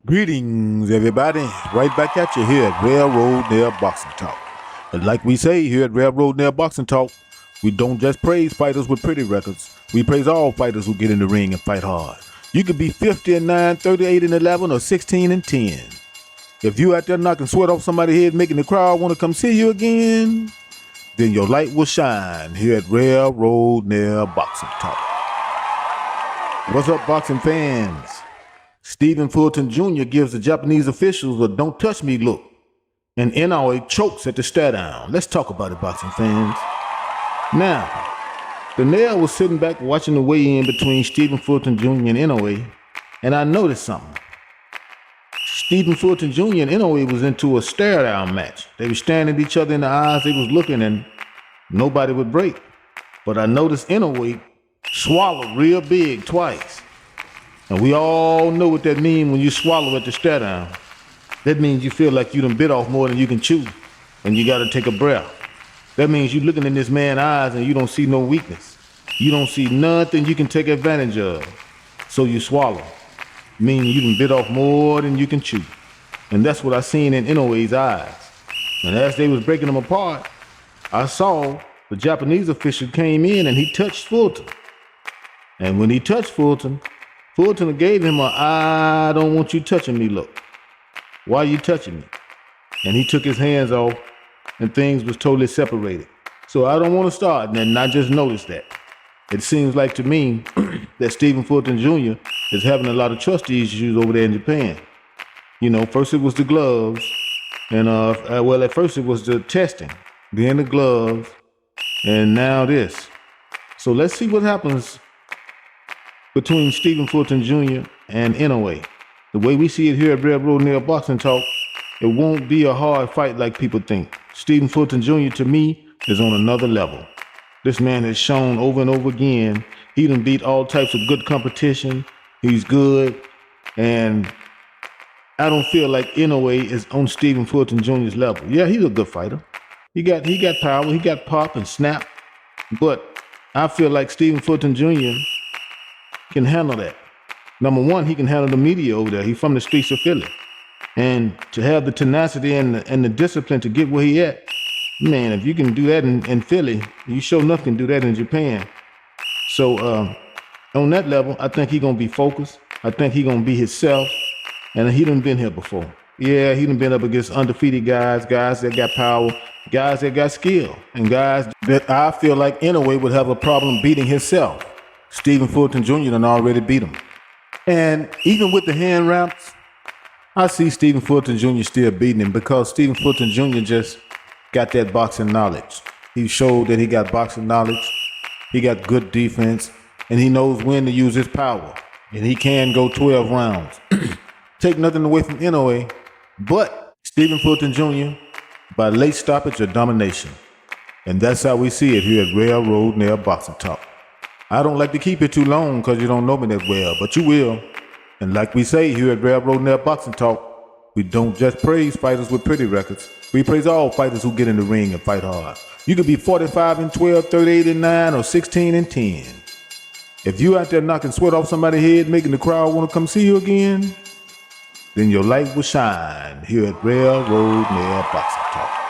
Greetings, everybody. Right back at you here at Railroad Nail Boxing Talk. And like we say here at Railroad Nail Boxing Talk, we don't just praise fighters with pretty records. We praise all fighters who get in the ring and fight hard. You could be 50-9, 38-11, or 16-10. If you out there knocking sweat off somebody's head, making the crowd want to come see you again, then your light will shine here at Railroad Nail Boxing Talk. What's up, boxing fans? Stephen Fulton Jr. gives the Japanese officials a don't touch me look, and Inoue chokes at the Staredown. Let's talk about it, boxing fans. Now, the Nail was sitting back watching the weigh-in between Stephen Fulton Jr. and Inoue, and I noticed something. Stephen Fulton Jr. and Inoue was into a stare-down match. They were staring at each other in the eyes, they was looking, and nobody would break. But I noticed Inoue swallowed real big twice. And we all know what that means when you swallow at the stare-down. That means you feel like you done bit off more than you can chew, and you gotta take a breath. That means you looking in this man's eyes and you don't see no weakness. You don't see nothing you can take advantage of. So you swallow. Meaning you done bit off more than you can chew. And that's what I seen in Inoue's eyes. And as they was breaking them apart, I saw the Japanese official came in and he touched Fulton. And when he touched Fulton gave him a I don't want you touching me look. Why are you touching me? And he took his hands off and things was totally separated. So I don't want to start, and I just noticed that. It seems like to me that Stephen Fulton Jr. is having a lot of trust issues over there in Japan. You know, first it was the gloves, and at first it was the testing, then the gloves, and now this. So let's see what happens between Stephen Fulton Jr. and Inoue. The way we see it here at Railroad Nail Boxing Talk, it won't be a hard fight like people think. Stephen Fulton Jr. to me is on another level. This man has shown over and over again, he done beat all types of good competition. He's good, and I don't feel like Inoue is on Stephen Fulton Jr.'s level. Yeah, he's a good fighter. He got power, he got pop and snap, but I feel like Stephen Fulton Jr. can handle that. Number one, he can handle the media over there. He's from the streets of Philly. And to have the tenacity and the discipline to get where he at, man, if you can do that in Philly, you sure enough can do that in Japan. So on that level, I think he gonna be focused. I think he gonna be himself. And he done been here before. Yeah, he done been up against undefeated guys that got power, guys that got skill, and guys that I feel like Inoue would have a problem beating himself. Stephen Fulton Jr. done already beat him. And even with the hand wraps, I see Stephen Fulton Jr. still beating him because Stephen Fulton Jr. just got that boxing knowledge. He showed that he got boxing knowledge, he got good defense, and he knows when to use his power. And he can go 12 rounds. Take nothing away from Inoue, but Stephen Fulton Jr. by late stoppage or domination. And that's how we see it here at Railroad Nail Boxing Talk. I don't like to keep it too long because you don't know me that well, but you will. And like we say here at Railroad Nail Boxing Talk, we don't just praise fighters with pretty records. We praise all fighters who get in the ring and fight hard. You could be 45-12, 38-9, or 16-10. If you out there knocking sweat off somebody's head, making the crowd want to come see you again, then your light will shine here at Railroad Nail Boxing Talk.